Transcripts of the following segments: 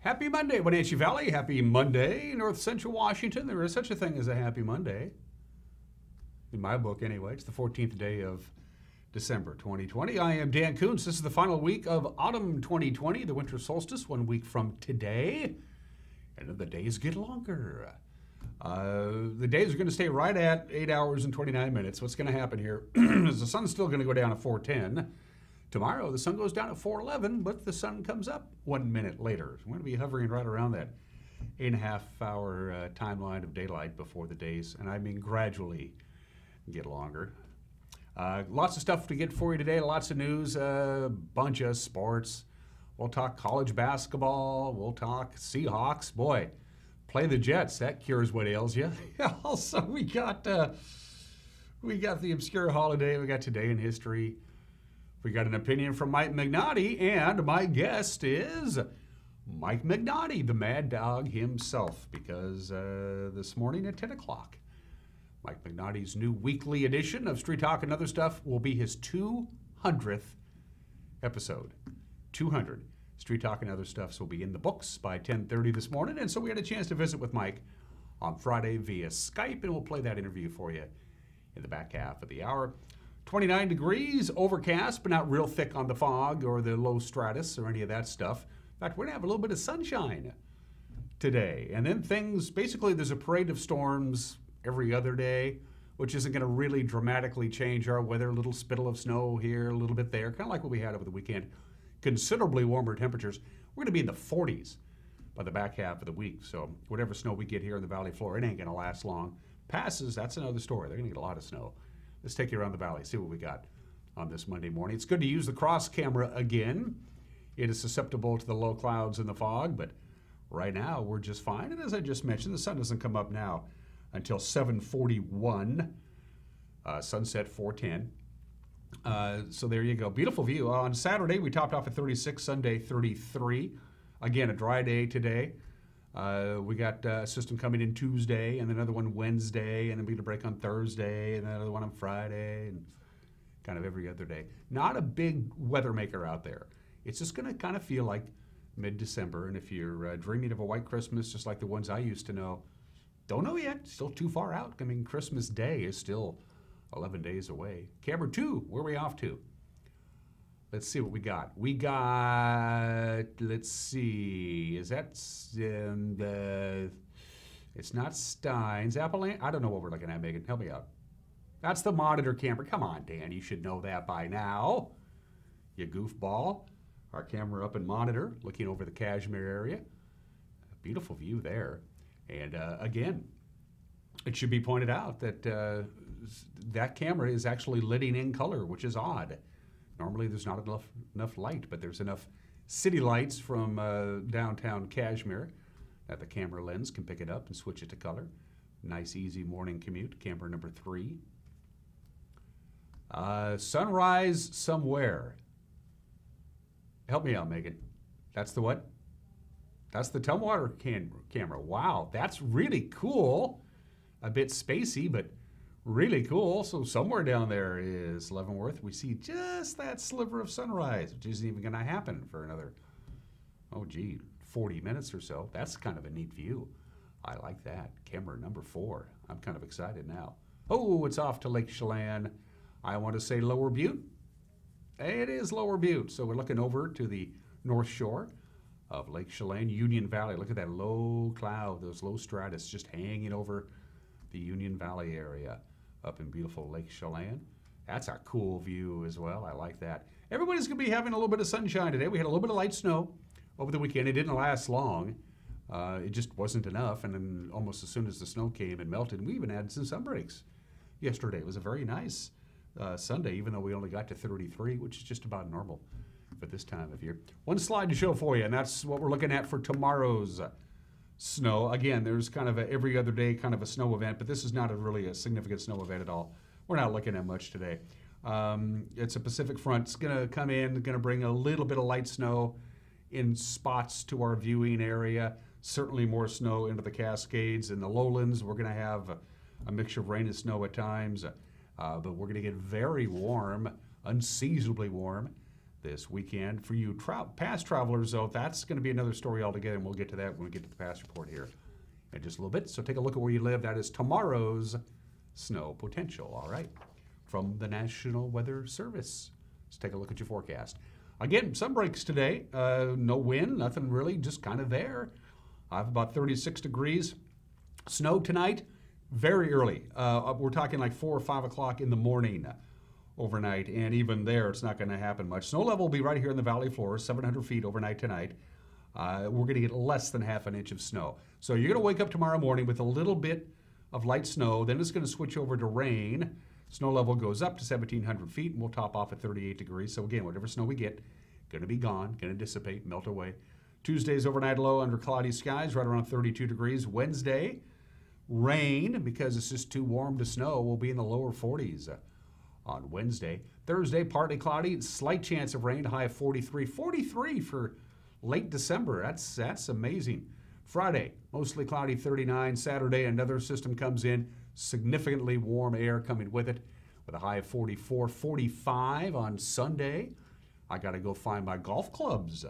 Happy Monday, Wenatchee Valley. Happy Monday, North Central Washington. There is such a thing as a happy Monday. In my book, anyway. It's the 14th day of December 2020. I am Dan Kuntz. This is the final week of autumn 2020, the winter solstice, 1 week from today. And then the days get longer. The days are going to stay right at 8 hours and 29 minutes. What's going to happen here is the sun's still going to go down at 4:10. Tomorrow, the sun goes down at 4:11, but the sun comes up 1 minute later. So we're going to be hovering right around that 8.5 hour timeline of daylight before the days, and I mean gradually get longer. Lots of stuff to get for you today, lots of news, a bunch of sports. We'll talk college basketball, we'll talk Seahawks. Boy, play the Jets, that cures what ails you. Also, we got the obscure holiday, we got today in history. We got an opinion from Mike Magnotti, and my guest is Mike Magnotti, the mad dog himself, because this morning at 10 o'clock, Mike Magnotti's new weekly edition of Street Talk and Other Stuff will be his 200th episode. 200. Street Talk and Other Stuffs will be in the books by 10:30 this morning, and so we had a chance to visit with Mike on Friday via Skype, and we'll play that interview for you in the back half of the hour. 29 degrees, overcast, but not real thick on the fog or the low stratus or any of that stuff. In fact, we're going to have a little bit of sunshine today. And then things, basically there's a parade of storms every other day, which isn't going to really dramatically change our weather. A little spittle of snow here, a little bit there, kind of like what we had over the weekend. Considerably warmer temperatures. We're going to be in the 40s by the back half of the week. So whatever snow we get here in the valley floor, it ain't going to last long. Passes, that's another story. They're going to get a lot of snow. Let's take you around the valley, see what we got on this Monday morning. It's good to use the cross camera again. It is susceptible to the low clouds and the fog, but right now we're just fine. And as I just mentioned, the sun doesn't come up now until 7:41, sunset 4:10. So there you go. Beautiful view. On Saturday, we topped off at 36, Sunday 33. Again, a dry day today. We got a system coming in Tuesday, and another one Wednesday, and then we get a break on Thursday, and another one on Friday, and kind of every other day. Not a big weather maker out there. It's just going to kind of feel like mid-December, and if you're dreaming of a white Christmas, just like the ones I used to know, don't know yet. Still too far out. I mean, Christmas Day is still 11 days away. Camera 2, where are we off to? Let's see what we got. We got, let's see, is that, it's not Stein's, Appalachian? I don't know what we're looking at, Megan. Help me out. That's the monitor camera. Come on, Dan, you should know that by now. You goofball. Our camera up in monitor, looking over the Kashmir area. A beautiful view there. And again, it should be pointed out that that camera is actually lighting in color, which is odd. Normally there's not enough light, but there's enough city lights from downtown Kashmir that the camera lens can pick it up and switch it to color. Nice, easy morning commute, camera number 3. Sunrise somewhere. Help me out, Megan. That's the what? That's the Tumwater camera. Wow, that's really cool. A bit spacey, but really cool. So somewhere down there is Leavenworth. We see just that sliver of sunrise, which isn't even going to happen for another, 40 minutes or so. That's kind of a neat view. I like that. Camera number 4. I'm kind of excited now. Oh, it's off to Lake Chelan. I want to say Lower Butte. It is Lower Butte. So we're looking over to the north shore of Lake Chelan, Union Valley. Look at that low cloud, those low stratus just hanging over the Union Valley area up in beautiful Lake Chelan. That's a cool view as well. I like that. Everybody's going to be having a little bit of sunshine today. We had a little bit of light snow over the weekend. It didn't last long. It just wasn't enough. And then almost as soon as the snow came and melted, we even had some sun breaks yesterday. It was a very nice Sunday, even though we only got to 33, which is just about normal for this time of year. One slide to show for you, and that's what we're looking at for tomorrow's snow. Again, there's kind of every other day kind of a snow event, but this is not really a significant snow event at all. We're not looking at much today. It's a Pacific front. It's going to come in, going to bring a little bit of light snow in spots to our viewing area. Certainly more snow into the Cascades and the lowlands. We're going to have a mixture of rain and snow at times, but we're going to get very warm, unseasonably warm this weekend. For you past travelers, though, that's going to be another story altogether, and we'll get to that when we get to the past report here in just a little bit. So take a look at where you live. That is tomorrow's snow potential, all right, from the National Weather Service. Let's take a look at your forecast. Again, some breaks today. No wind, nothing really, just kind of there. I have about 36 degrees. Snow tonight, very early. We're talking like 4 or 5 o'clock in the morning overnight, and even there, it's not going to happen much. Snow level will be right here in the valley floor, 700 feet overnight tonight. We're going to get less than half an inch of snow. So you're going to wake up tomorrow morning with a little bit of light snow, then it's going to switch over to rain. Snow level goes up to 1,700 feet, and we'll top off at 38 degrees. So again, whatever snow we get, going to be gone, going to dissipate, melt away. Tuesday's overnight low under cloudy skies, right around 32 degrees. Wednesday, rain, because it's just too warm to snow, will be in the lower 40s on Wednesday. Thursday, partly cloudy, slight chance of rain, high of 43. 43 for late December. That's amazing. Friday, mostly cloudy, 39. Saturday, another system comes in, significantly warm air coming with it, with a high of 44. 45 on Sunday. I got to go find my golf clubs,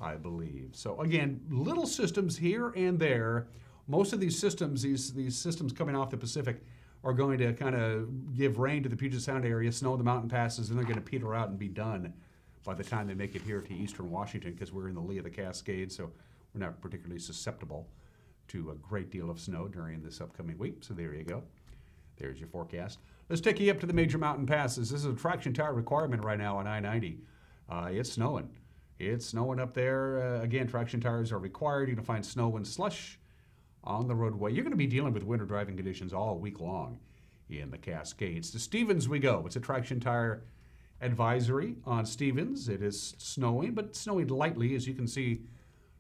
I believe. So again, little systems here and there. Most of these systems, these systems coming off the Pacific, are going to kind of give rain to the Puget Sound area, snow in the mountain passes, and they're going to peter out and be done by the time they make it here to eastern Washington, because we're in the lee of the Cascades, so we're not particularly susceptible to a great deal of snow during this upcoming week. So there you go. There's your forecast. Let's take you up to the major mountain passes. This is a traction tire requirement right now on I-90. It's snowing. It's snowing up there. Again, traction tires are required. You're going to find snow and slush on the roadway. You're going to be dealing with winter driving conditions all week long in the Cascades. To Stevens we go. It's a traction tire advisory on Stevens. It is snowing, but snowing lightly. As you can see,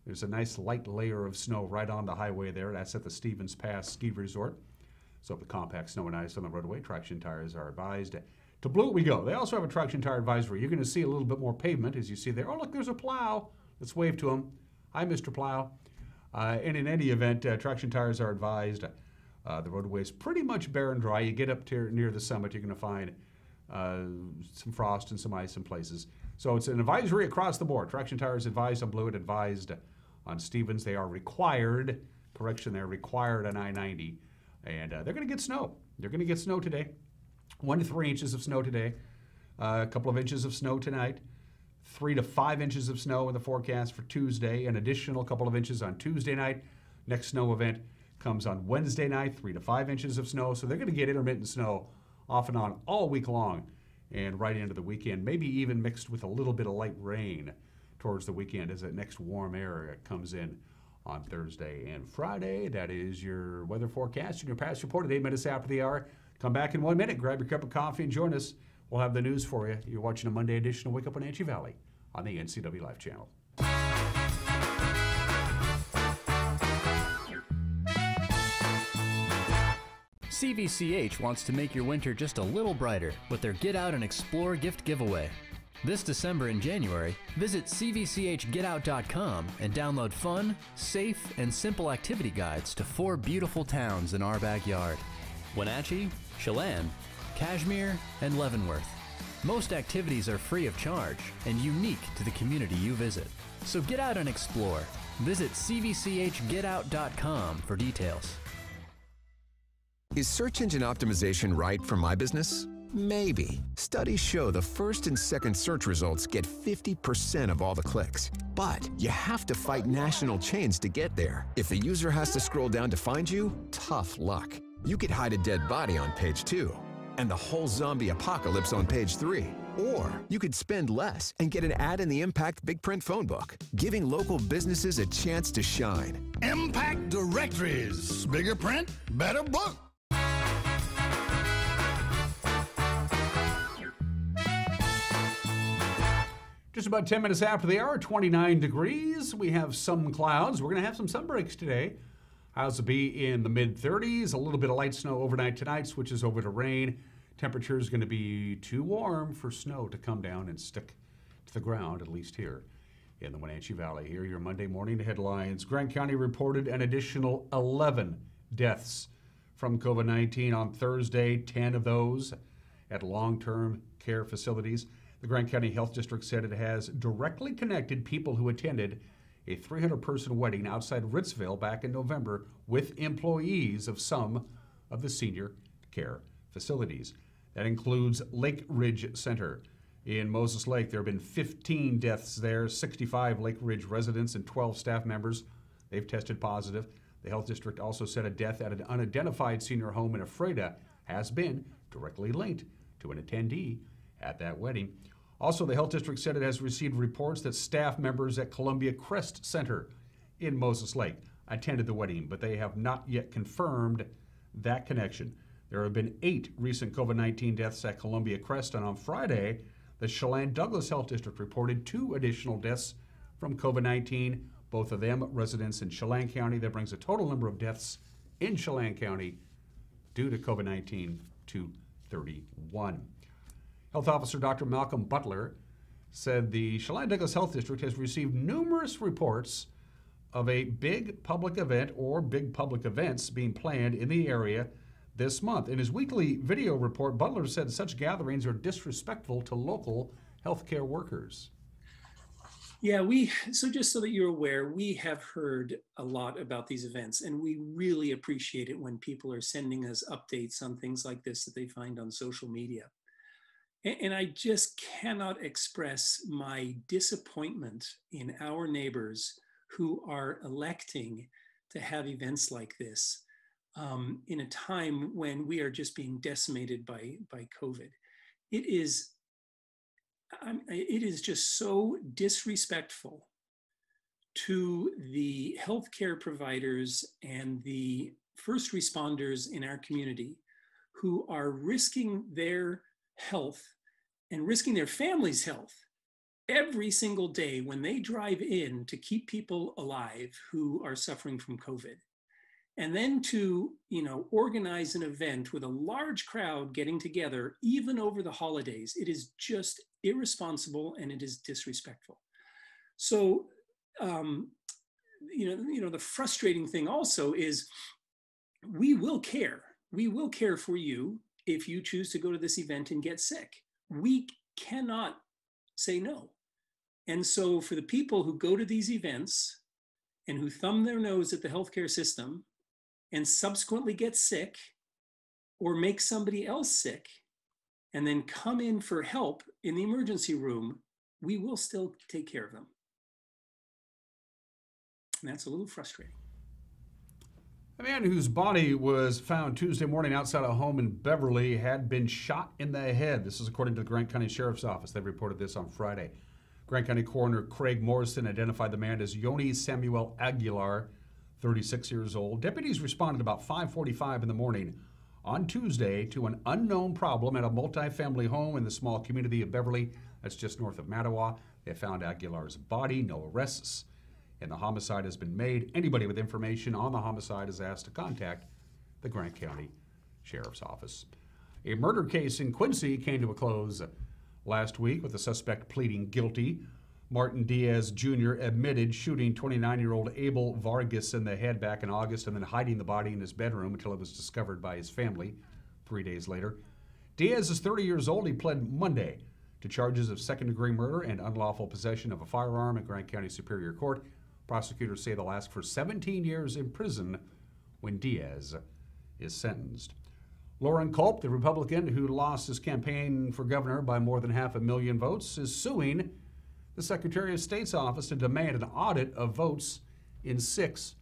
there's a nice light layer of snow right on the highway there. That's at the Stevens Pass Ski Resort. So the compact snow and ice on the roadway, traction tires are advised. To Blewett we go. They also have a traction tire advisory. You're going to see a little bit more pavement, as you see there. Oh, look, there's a plow. Let's wave to him. Hi, Mr. Plow. And in any event, traction tires are advised. The roadway is pretty much bare and dry. You get up to near the summit, you're going to find some frost and some ice in places. So it's an advisory across the board. Traction tires advised on Blewett, advised on Stevens. They are required, correction, they're required on I-90. And they're going to get snow. They're going to get snow today. 1 to 3 inches of snow today. A couple of inches of snow tonight. 3 to 5 inches of snow in the forecast for Tuesday. An additional couple of inches on Tuesday night. Next snow event comes on Wednesday night. 3 to 5 inches of snow. So they're going to get intermittent snow off and on all week long and right into the weekend. Maybe even mixed with a little bit of light rain towards the weekend as that next warm air comes in on Thursday and Friday. That is your weather forecast and your past report at 8 minutes after the hour. Come back in 1 minute, grab your cup of coffee and join us. We'll have the news for you. You're watching a Monday edition of Wake Up Wenatchee Valley on the NCW Life channel. CVCH wants to make your winter just a little brighter with their Get Out and Explore gift giveaway. This December and January, visit cvchgetout.com and download fun, safe, and simple activity guides to 4 beautiful towns in our backyard: Wenatchee, Chelan, Cashmere, and Leavenworth. Most activities are free of charge and unique to the community you visit. So get out and explore. Visit cvchgetout.com for details. Is search engine optimization right for my business? Maybe. Studies show the first and second search results get 50% of all the clicks. But you have to fight national chains to get there. If the user has to scroll down to find you, tough luck. You could hide a dead body on page 2 and the whole zombie apocalypse on page 3. Or you could spend less and get an ad in the Impact Big Print phone book, giving local businesses a chance to shine. Impact Directories. Bigger print, better book. Just about 10 minutes after the hour, 29 degrees. We have some clouds. We're going to have some sun breaks today. Highs will be in the mid-30s. A little bit of light snow overnight tonight, switches over to rain. Temperature is going to be too warm for snow to come down and stick to the ground, at least here in the Wenatchee Valley. Here are your Monday morning headlines. Grant County reported an additional 11 deaths from COVID-19 on Thursday, 10 of those at long-term care facilities. The Grant County Health District said it has directly connected people who attended a 300-person wedding outside Ritzville back in November with employees of some of the senior care facilities. That includes Lake Ridge Center. In Moses Lake, there have been 15 deaths there, 65 Lake Ridge residents and 12 staff members. They've tested positive. The health district also said a death at an unidentified senior home in Ephrata has been directly linked to an attendee at that wedding. Also, the health district said it has received reports that staff members at Columbia Crest Center in Moses Lake attended the wedding, but they have not yet confirmed that connection. There have been 8 recent COVID-19 deaths at Columbia Crest, and on Friday, the Chelan Douglas Health District reported 2 additional deaths from COVID-19, both of them residents in Chelan County. That brings the total number of deaths in Chelan County due to COVID-19 to 31. Health Officer Dr. Malcolm Butler said the Chelan Douglas Health District has received numerous reports of a big public event or big public events being planned in the area this month. In his weekly video report, Butler said such gatherings are disrespectful to local healthcare workers. Yeah, so just so that you're aware, we have heard a lot about these events, and we really appreciate it when people are sending us updates on things like this that they find on social media. And I just cannot express my disappointment in our neighbors who are electing to have events like this in a time when we are just being decimated by COVID. It is just so disrespectful to the healthcare providers and the first responders in our community who are risking their health and risking their family's health every single day when they drive in to keep people alive who are suffering from COVID. And then to, organize an event with a large crowd getting together, even over the holidays, it is just irresponsible and it is disrespectful. So, the frustrating thing also is we will care. We will care for you if you choose to go to this event and get sick. We cannot say no. And so for the people who go to these events and who thumb their nose at the healthcare system and subsequently get sick or make somebody else sick and then come in for help in the emergency room, we will still take care of them. And that's a little frustrating. A man whose body was found Tuesday morning outside a home in Beverly had been shot in the head. This is according to the Grant County Sheriff's Office. They reported this on Friday. Grant County Coroner Craig Morrison identified the man as Yoni Samuel Aguilar, 36 years old. Deputies responded about 5:45 in the morning on Tuesday to an unknown problem at a multifamily home in the small community of Beverly. That's just north of Mattawa. They found Aguilar's body, no arrests, and the homicide has been made. Anybody with information on the homicide is asked to contact the Grant County Sheriff's Office. A murder case in Quincy came to a close last week with the suspect pleading guilty. Martin Diaz Jr. admitted shooting 29-year-old Abel Vargas in the head back in August and then hiding the body in his bedroom until it was discovered by his family 3 days later. Diaz is 30 years old. He pled Monday to charges of second-degree murder and unlawful possession of a firearm at Grant County Superior Court. Prosecutors say they'll ask for 17 years in prison when Diaz is sentenced. Lauren Kulp, the Republican who lost his campaign for governor by more than 500,000 votes, is suing the Secretary of State's office to demand an audit of votes in 6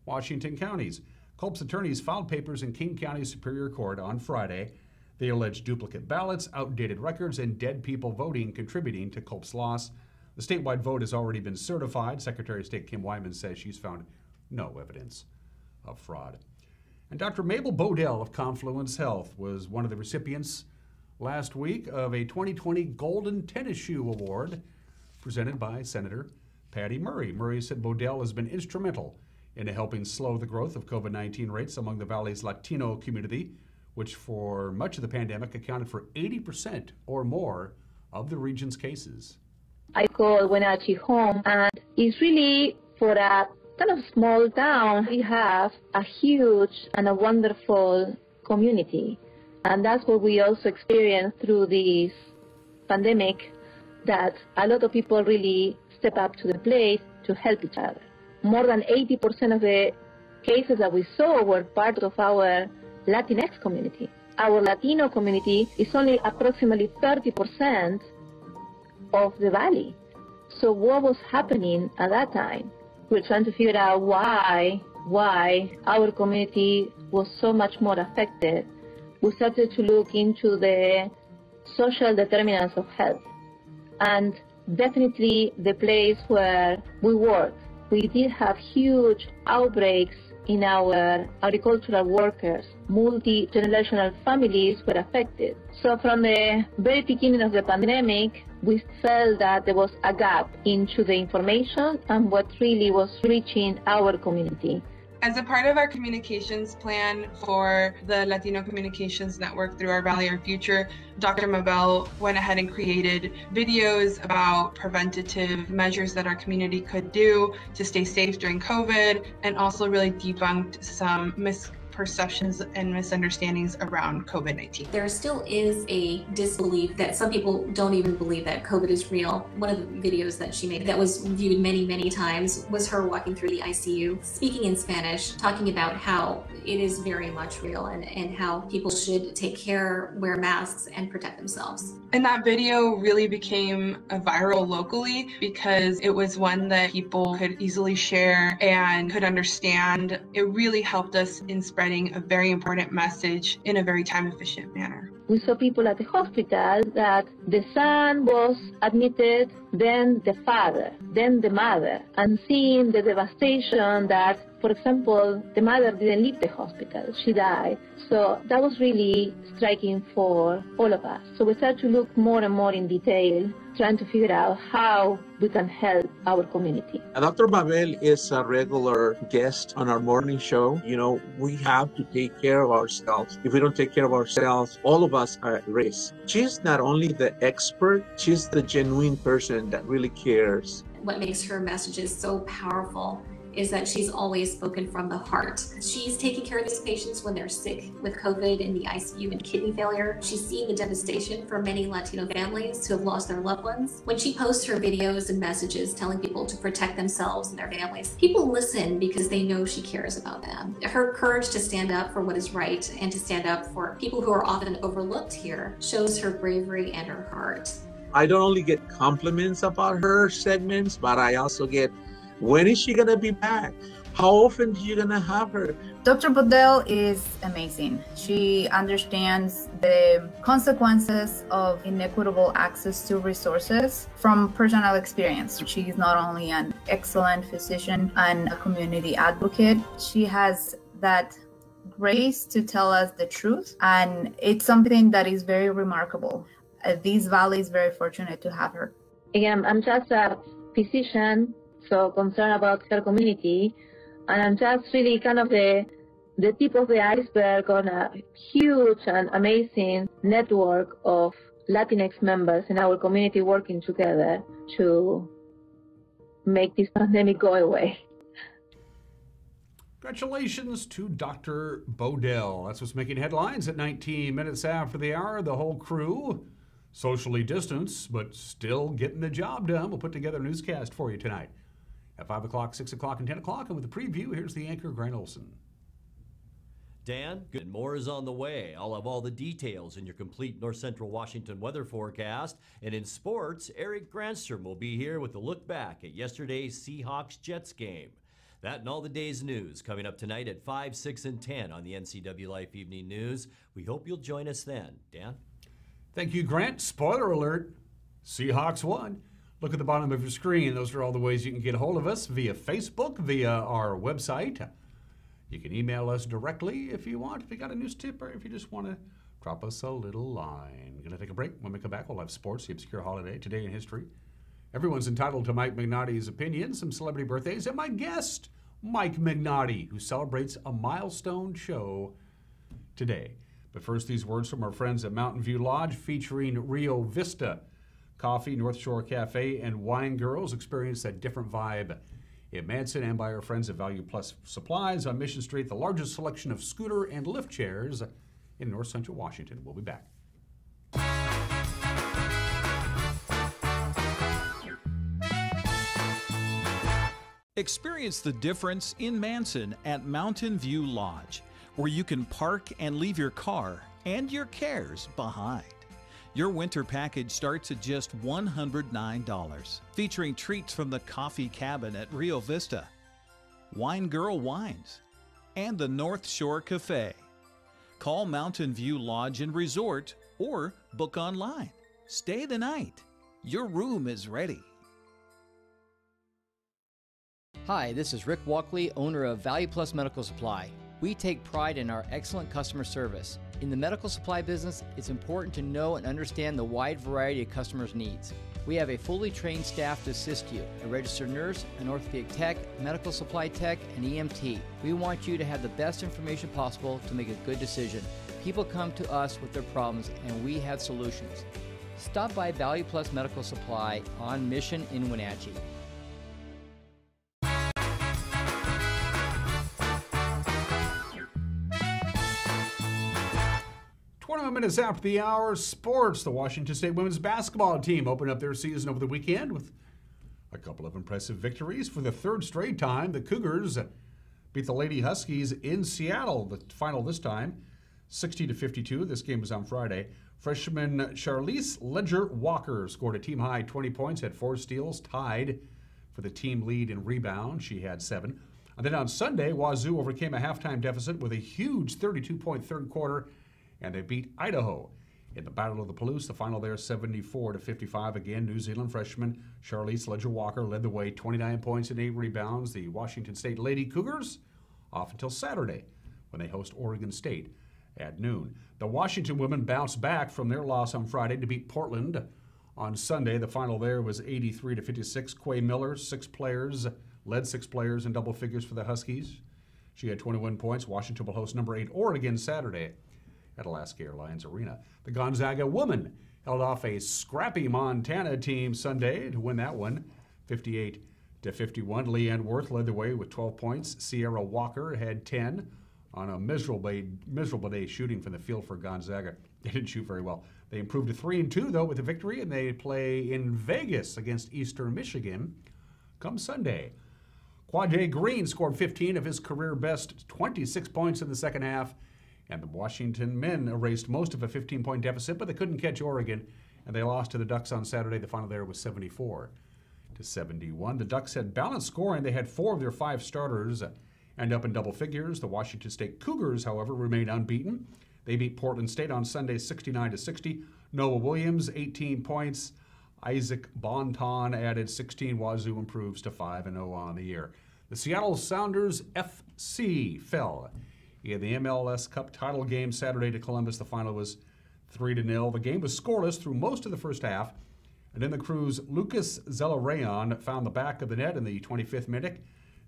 Washington counties. Kulp's attorneys filed papers in King County Superior Court on Friday. They allege duplicate ballots, outdated records, and dead people voting contributing to Kulp's loss. The statewide vote has already been certified. Secretary of State Kim Wyman says she's found no evidence of fraud. And Dr. Mabel Bodell of Confluence Health was one of the recipients last week of a 2020 Golden Tennis Shoe Award presented by Senator Patty Murray. Murray said Bodell has been instrumental in helping slow the growth of COVID-19 rates among the Valley's Latino community, which for much of the pandemic accounted for 80% or more of the region's cases. I call Wenatchee home, and it's really for a kind of small town. We have a huge and a wonderful community, and that's what we also experienced through this pandemic. that a lot of people really step up to the plate to help each other. More than 80% of the cases that we saw were part of our Latinx community. Our Latino community is only approximately 30% of the valley. So what was happening at that time? We're trying to figure out why our community was so much more affected. We started to look into the social determinants of health. And definitely the place where we worked, we did have huge outbreaks in our agricultural workers. Multi-generational families were affected. So from the very beginning of the pandemic, we felt that there was a gap into the information and what really was reaching our community. As a part of our communications plan for the Latino Communications Network through Our Valley, Our Future, Dr. Mabel went ahead and created videos about preventative measures that our community could do to stay safe during COVID, and also really debunked some misperceptions and misunderstandings around COVID-19. There still is a disbelief that some people don't even believe that COVID is real. One of the videos that she made that was viewed many, many times was her walking through the ICU, speaking in Spanish, talking about how it is very much real and how people should take care, wear masks, and protect themselves. And that video really became viral locally because it was one that people could easily share and could understand. It really helped us in spreading a very important message in a very time-efficient manner. We saw people at the hospital that the son was admitted, then the father, then the mother, and seeing the devastation that, for example, the mother didn't leave the hospital, she died. So that was really striking for all of us. So we started to look more and more in detail, trying to figure out how we can help our community. Dr. Mabel is a regular guest on our morning show. You know, we have to take care of ourselves. If we don't take care of ourselves, all of us are at risk. She's not only the expert, she's the genuine person that really cares. What makes her messages so powerful is that she's always spoken from the heart. She's taking care of these patients when they're sick with COVID in the ICU and kidney failure. She's seen the devastation for many Latino families who have lost their loved ones. When she posts her videos and messages telling people to protect themselves and their families, people listen because they know she cares about them. Her courage to stand up for what is right and to stand up for people who are often overlooked here shows her bravery and her heart. I don't only get compliments about her segments, but I also get, when is she gonna be back? How often are you gonna have her? Dr. Bodell is amazing. She understands the consequences of inequitable access to resources from personal experience. She is not only an excellent physician and a community advocate, she has that grace to tell us the truth, and it's something that is very remarkable. This valley is very fortunate to have her. Again, I'm just a physician, so concerned about her community, and I'm just really kind of the tip of the iceberg on a huge and amazing network of Latinx members in our community working together to make this pandemic go away. Congratulations to Dr. Bodell. That's what's making headlines at 19 minutes after the hour. The whole crew, socially distanced, but still getting the job done. We'll put together a newscast for you tonight at 5 o'clock, 6 o'clock, and 10 o'clock. And with the preview, here's the anchor, Grant Olson. Dan, good. More is on the way. I'll have all the details in your complete North Central Washington weather forecast. And in sports, Eric Granstrom will be here with a look back at yesterday's Seahawks-Jets game. That and all the day's news coming up tonight at 5, 6, and 10 on the NCW Life Evening News. We hope you'll join us then. Dan? Thank you, Grant. Spoiler alert, Seahawks won. Look at the bottom of your screen. Those are all the ways you can get a hold of us via Facebook, via our website. You can email us directly if you want, if you got a news tip, or if you just want to drop us a little line. Going to take a break. When we come back, we'll have sports, the obscure holiday, today in history. Everyone's entitled to Mike Magnotti's opinion, some celebrity birthdays, and my guest, Mike Magnotti, who celebrates a milestone show today. But first, these words from our friends at Mountain View Lodge, featuring Rio Vista Coffee, North Shore Cafe, and Wine Girls. Experience that different vibe in Manson, and by our friends at Value Plus Supplies on Mission Street, the largest selection of scooter and lift chairs in North Central Washington. We'll be back. Experience the difference in Manson at Mountain View Lodge, where you can park and leave your car and your cares behind. Your winter package starts at just $109, featuring treats from the Coffee Cabin at Rio Vista, Wine Girl Wines, and the North Shore Cafe. Call Mountain View Lodge and Resort or book online. Stay the night. Your room is ready. Hi, this is Rick Walkley, owner of Value Plus Medical Supply. We take pride in our excellent customer service. In the medical supply business, it's important to know and understand the wide variety of customers' needs. We have a fully trained staff to assist you, a registered nurse, an orthopedic tech, medical supply tech, and EMT. We want you to have the best information possible to make a good decision. People come to us with their problems, and we have solutions. Stop by Value Plus Medical Supply on Mission in Wenatchee. 21 minutes after the hour, sports. The Washington State women's basketball team opened up their season over the weekend with a couple of impressive victories. For the third straight time, the Cougars beat the Lady Huskies in Seattle. The final this time, 60-52. This game was on Friday. Freshman Charlize Ledger-Walker scored a team-high 20 points, had 4 steals, tied for the team lead in rebound. She had 7. And then on Sunday, Wazoo overcame a halftime deficit with a huge 32-point third quarter, and they beat Idaho in the Battle of the Palouse. The final there, 74-55. Again, New Zealand freshman Charlize Ledger-Walker led the way, 29 points and 8 rebounds. The Washington State Lady Cougars off until Saturday when they host Oregon State at noon. The Washington women bounced back from their loss on Friday to beat Portland on Sunday. The final there was 83-56. Quay Miller, led 6 players in double figures for the Huskies. She had 21 points. Washington will host number 8 Oregon Saturday at Alaska Airlines Arena. The Gonzaga women held off a scrappy Montana team Sunday to win that one, 58-51. Leanne Worth led the way with 12 points. Sierra Walker had 10 on a miserable day shooting from the field for Gonzaga. They didn't shoot very well. They improved to 3-2 though with the victory, and they play in Vegas against Eastern Michigan come Sunday. Quade Green scored 15 of his career best 26 points in the second half. And the Washington men erased most of a 15-point deficit, but they couldn't catch Oregon, and they lost to the Ducks on Saturday. The final there was 74-71. The Ducks had balanced scoring. They had 4 of their 5 starters end up in double figures. The Washington State Cougars, however, remained unbeaten. They beat Portland State on Sunday 69-60. Noah Williams, 18 points. Isaac Bonton added 16. Wazoo improves to 5-0 on the year. The Seattle Sounders FC fell in the MLS Cup title game Saturday to Columbus. The final was 3-0. The game was scoreless through most of the first half. And in the Crew's Lucas Zelarayan found the back of the net in the 25th minute.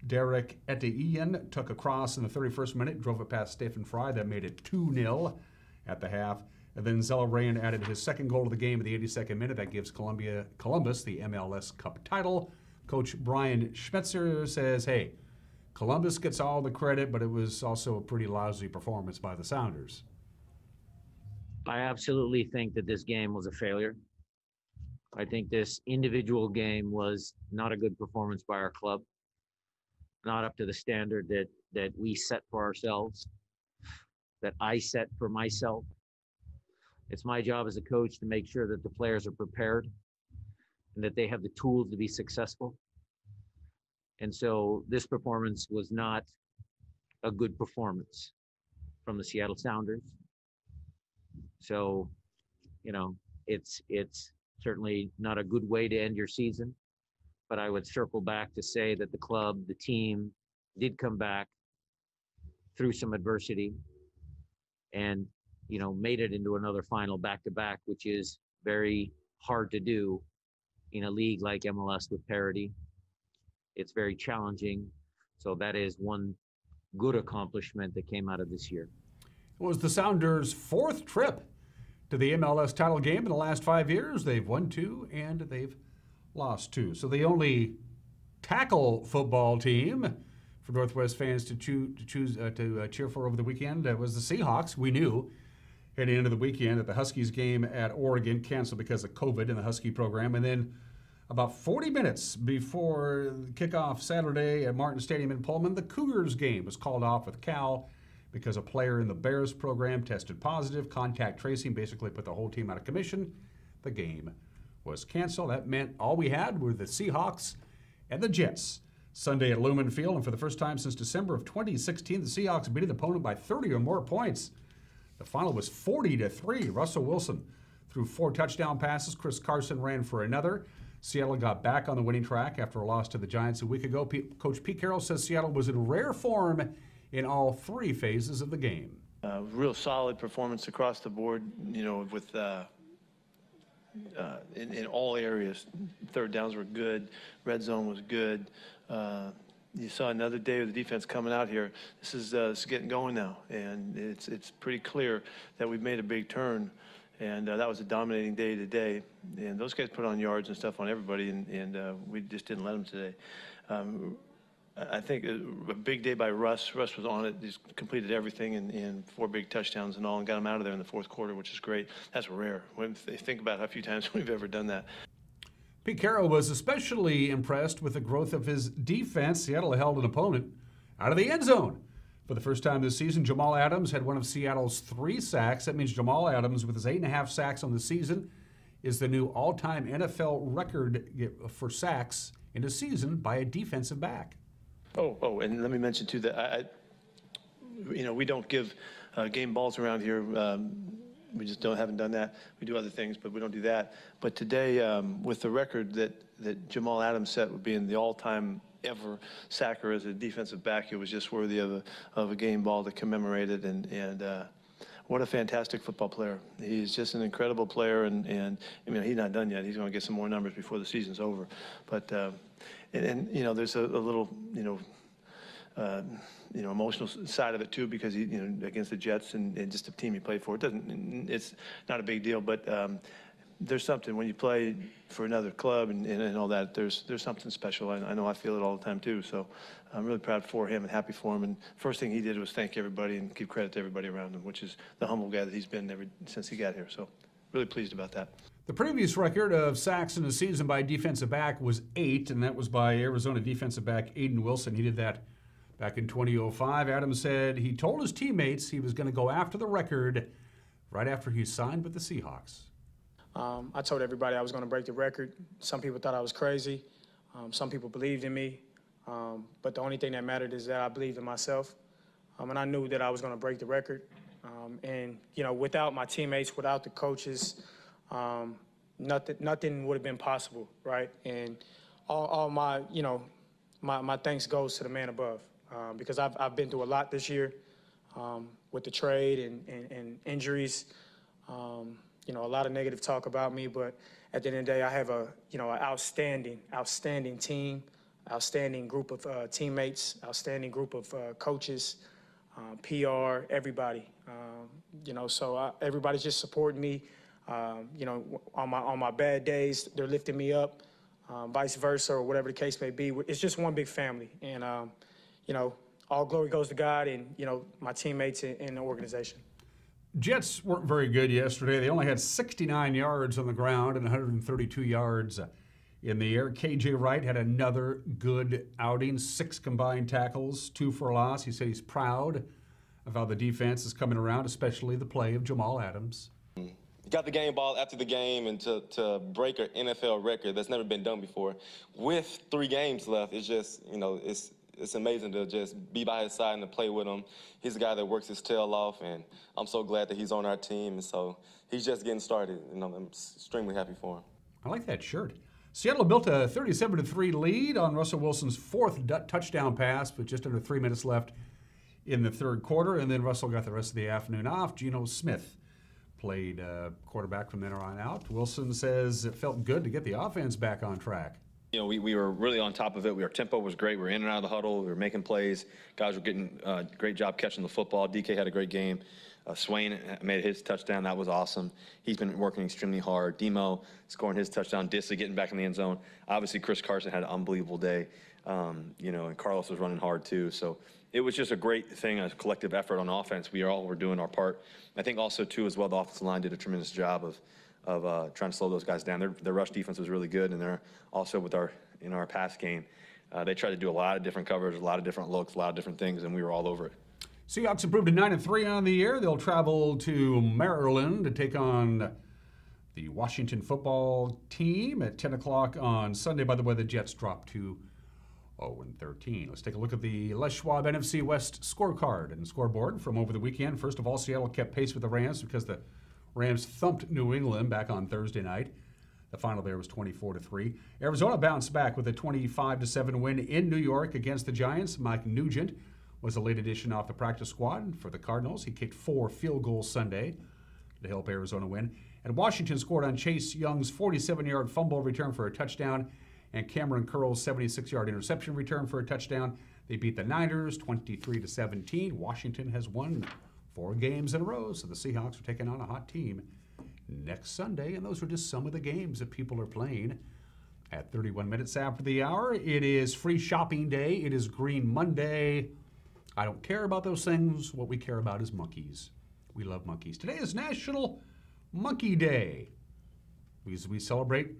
Derek Etienne took a cross in the 31st minute, drove it past Stephen Fry. That made it 2-0 at the half. And then Zelarayan added his second goal of the game in the 82nd minute. That gives Columbus the MLS Cup title. Coach Brian Schmetzer says, hey, Columbus gets all the credit, but it was also a pretty lousy performance by the Sounders. I absolutely think that this game was a failure. I think this individual game was not a good performance by our club, not up to the standard that we set for ourselves, that I set for myself. It's my job as a coach to make sure that the players are prepared and that they have the tools to be successful. And so this performance was not a good performance from the Seattle Sounders. So, it's certainly not a good way to end your season, but I would circle back to say that the club, the team did come back through some adversity and, made it into another final back-to-back, which is very hard to do in a league like MLS with parity. It's very challenging. So that is one good accomplishment that came out of this year. It was the Sounders' 4th trip to the MLS title game in the last 5 years. They've won 2 and they've lost 2. So the only tackle football team for Northwest fans to cheer for over the weekend was the Seahawks. We knew heading into the weekend that the Huskies game at Oregon canceled because of COVID in the Husky program. And then About 40 minutes before kickoff Saturday at Martin Stadium in Pullman, the Cougars game was called off with Cal because a player in the Bears program tested positive. Contact tracing basically put the whole team out of commission. The game was canceled. That meant all we had were the Seahawks and the Jets. Sunday at Lumen Field, and for the first time since December of 2016, the Seahawks beat an opponent by 30 or more points. The final was 40-3. Russell Wilson threw 4 touchdown passes. Chris Carson ran for another. Seattle got back on the winning track after a loss to the Giants a week ago. Coach Pete Carroll says Seattle was in rare form in all 3 phases of the game. Real solid performance across the board, with in all areas. Third downs were good. Red zone was good. You saw another day of the defense coming out here. This is getting going now, and it's pretty clear that we've made a big turn. And that was a dominating day today. And those guys put on yards and stuff on everybody, and we just didn't let them today. I think a big day by Russ. Russ was on it. He's completed everything and 4 big touchdowns and all, and got him out of there in the fourth quarter, which is great. That's rare. When they think about how few times we've ever done that. Pete Carroll was especially impressed with the growth of his defense. Seattle held an opponent out of the end zone. For the first time this season, Jamal Adams had one of Seattle's 3 sacks. That means Jamal Adams, with his 8.5 sacks on the season, is the new all-time NFL record for sacks in a season by a defensive back. Oh, and let me mention too that we don't give game balls around here. We just haven't done that. We do other things, but we don't do that. But today, with the record that Jamal Adams set with being the all-time ever sacker as a defensive back, it was just worthy of a game ball to commemorate it. And what a fantastic football player. He's just an incredible player, and I mean, he's not done yet. He's going to get some more numbers before the season's over. But there's a little emotional side of it too, because he against the Jets and just the team he played for. It's not a big deal, but there's something when you play for another club and all that. There's something special. I know I feel it all the time too. So I'm really proud for him and happy for him. And first thing he did was thank everybody and give credit to everybody around him, which is the humble guy that he's been since he got here. So really pleased about that. The previous record of sacks in a season by a defensive back was 8, and that was by Arizona defensive back Aiden Wilson. He did that back in 2005. Adams said he told his teammates he was going to go after the record right after he signed with the Seahawks. I told everybody I was going to break the record. Some people thought I was crazy. Some people believed in me. But the only thing that mattered is that I believed in myself. And I knew that I was going to break the record. And without my teammates, without the coaches, nothing would have been possible, right? And all my, my thanks goes to the man above, because I've been through a lot this year with the trade and injuries. A lot of negative talk about me, but at the end of the day, I have an outstanding team, outstanding group of teammates, outstanding group of coaches, PR, everybody. So everybody's just supporting me. On my bad days, they're lifting me up, vice versa, or whatever the case may be. It's just one big family, and all glory goes to God and my teammates in the organization. Jets weren't very good yesterday. They only had 69 yards on the ground and 132 yards in the air. KJ Wright had another good outing, 6 combined tackles, 2 for a loss. He said he's proud of how the defense is coming around, especially the play of Jamal Adams. Got the game ball after the game, and to break an NFL record that's never been done before with 3 games left, it's just, it's amazing to just be by his side and to play with him. He's a guy that works his tail off, and I'm so glad that he's on our team. And so he's just getting started, and I'm extremely happy for him. I like that shirt. Seattle built a 37-3 lead on Russell Wilson's 4th touchdown pass with just under 3 minutes left in the third quarter, and then Russell got the rest of the afternoon off. Geno Smith played quarterback from then on out. Wilson says it felt good to get the offense back on track. We were really on top of it. Our tempo was great. We were in and out of the huddle. We were making plays. Guys were getting a great job catching the football. DK had a great game. Swain made his touchdown. That was awesome. He's been working extremely hard. Demo scoring his touchdown. Disley getting back in the end zone. Obviously, Chris Carson had an unbelievable day. And Carlos was running hard too. So it was just a great thing, a collective effort on offense. We all were doing our part. I think also too as well, the offensive line did a tremendous job trying to slow those guys down. Their rush defense was really good, and they're also with our pass game. They tried to do a lot of different covers, a lot of different looks, a lot of different things, and we were all over it. Seahawks improved to 9-3 on the year. They'll travel to Maryland to take on the Washington football team at 10 o'clock on Sunday. By the way, the Jets dropped to 0-13. Let's take a look at the Les Schwab NFC West scorecard and scoreboard from over the weekend. First of all, Seattle kept pace with the Rams because the Rams thumped New England back on Thursday night. The final there was 24-3. Arizona bounced back with a 25-7 win in New York against the Giants. Mike Nugent was a late addition off the practice squad for the Cardinals. He kicked 4 field goals Sunday to help Arizona win. And Washington scored on Chase Young's 47-yard fumble return for a touchdown and Cameron Curl's 76-yard interception return for a touchdown. They beat the Niners 23-17. Washington has won 4 games in a row, so the Seahawks are taking on a hot team next Sunday, and those are just some of the games that people are playing. At 31 minutes after the hour, it is free shopping day. It is Green Monday. I don't care about those things. What we care about is monkeys. We love monkeys. Today is National Monkey Day. We celebrate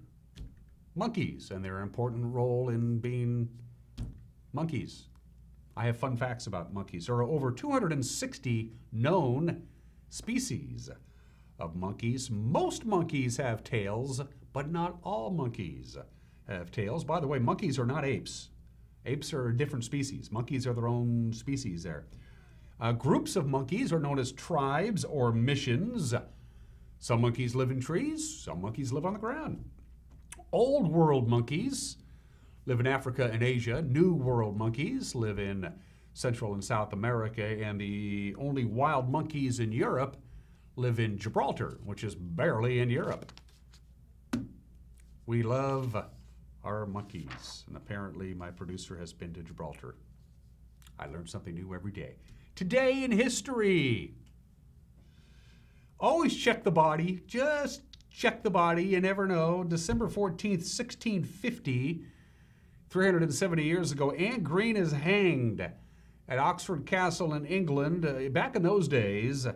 monkeys and their important role in being monkeys. I have fun facts about monkeys. There are over 260 known species of monkeys. Most monkeys have tails, but not all monkeys have tails. By the way, monkeys are not apes. Apes are a different species. Monkeys are their own species there. Groups of monkeys are known as tribes or missions. Some monkeys live in trees, some monkeys live on the ground. Old world monkeys live in Africa and Asia. New world monkeys live in Central and South America, and the only wild monkeys in Europe live in Gibraltar, which is barely in Europe. We love our monkeys, and apparently my producer has been to Gibraltar. I learn something new every day. Today in history. Always check the body. Just check the body. You never know. December 14th, 1650, 370 years ago, Anne Green is hanged at Oxford Castle in England. Back in those days,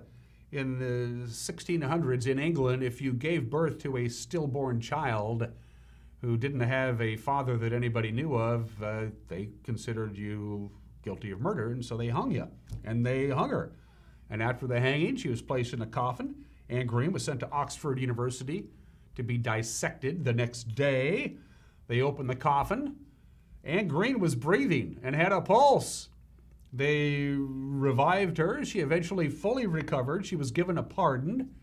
in the 1600s in England, if you gave birth to a stillborn child who didn't have a father that anybody knew of, they considered you guilty of murder, and so they hung you. And they hung her. And after the hanging, she was placed in a coffin. Anne Green was sent to Oxford University to be dissected the next day. They opened the coffin. Anne Green was breathing and had a pulse. They revived her. She eventually fully recovered. She was given a pardon.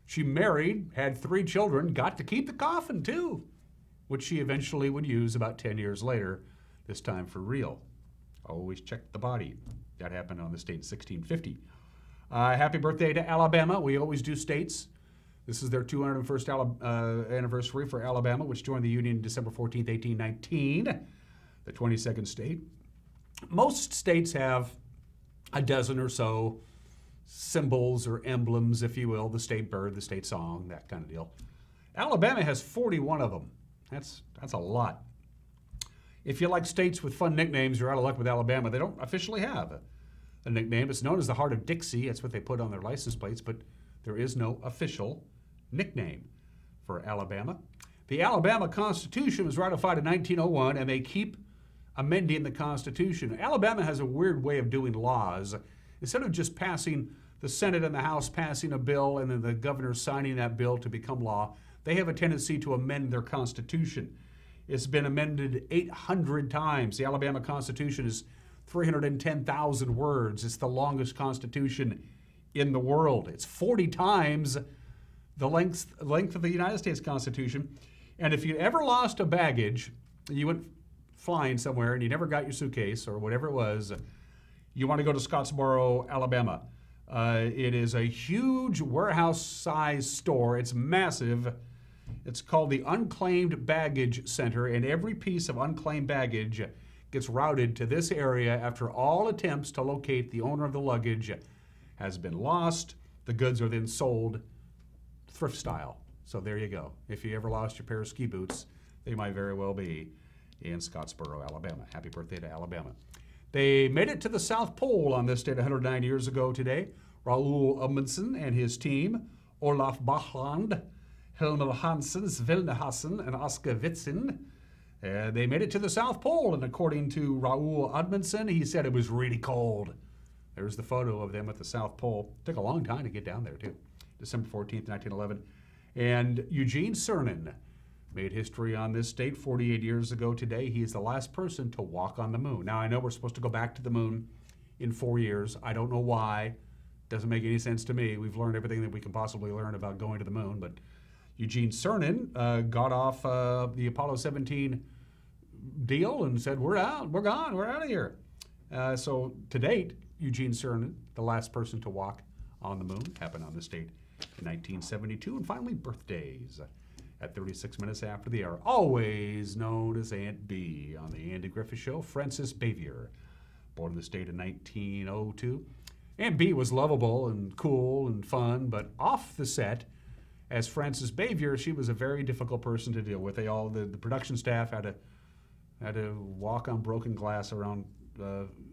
She married, had 3 children, got to keep the coffin too, which she eventually would use about 10 years later, this time for real. Always check the body. That happened on this date in 1650. Happy birthday to Alabama. We always do states. This is their 201st anniversary for Alabama, which joined the Union December 14th, 1819, the 22nd state. Most states have a dozen or so symbols or emblems, if you will, the state bird, the state song, that kind of deal. Alabama has 41 of them. That's a lot. If you like states with fun nicknames, you're out of luck with Alabama. They don't officially have a nickname. It's known as the Heart of Dixie. That's what they put on their license plates, but there is no official nickname for Alabama. The Alabama Constitution was ratified in 1901, and they keep amending the Constitution. Alabama has a weird way of doing laws. Instead of just passing the Senate and the House passing a bill and then the governor signing that bill to become law, they have a tendency to amend their Constitution. It's been amended 800 times. The Alabama Constitution is 310,000 words. It's the longest Constitution in the world. It's 40 times the length of the United States Constitution. And if you ever lost a baggage, you went flying somewhere and you never got your suitcase or whatever it was, you want to go to Scottsboro, Alabama. It is a huge warehouse-sized store. It's massive. It's called the Unclaimed Baggage Center, and every piece of unclaimed baggage gets routed to this area after all attempts to locate the owner of the luggage has been lost. The goods are then sold thrift style. So there you go. If you ever lost your pair of ski boots, they might very well be in Scottsboro, Alabama. Happy birthday to Alabama. They made it to the South Pole on this date 109 years ago today. Raoul Amundsen and his team, Olaf Bachland, Helmut Hansen, Svilne Hassen, and Oscar Witzin. They made it to the South Pole, and according to Raoul Edmondson, he said it was really cold. There's the photo of them at the South Pole. Took a long time to get down there, too. December 14th, 1911. And Eugene Cernan made history on this date 48 years ago today. He is the last person to walk on the moon. Now, I know we're supposed to go back to the moon in 4 years. I don't know why. Doesn't make any sense to me. We've learned everything that we can possibly learn about going to the moon, but Eugene Cernan got off the Apollo 17 deal and said, we're out, we're gone, we're out of here. So to date, Eugene Cernan, the last person to walk on the moon, happened on this date in 1972. And finally, birthdays. At 36 minutes after the hour, always known as Aunt B on the Andy Griffith Show, Frances Bavier, born in this date in 1902. Aunt B was lovable and cool and fun, but off the set, as Frances Bavier, she was a very difficult person to deal with. The production staff had to walk on broken glass around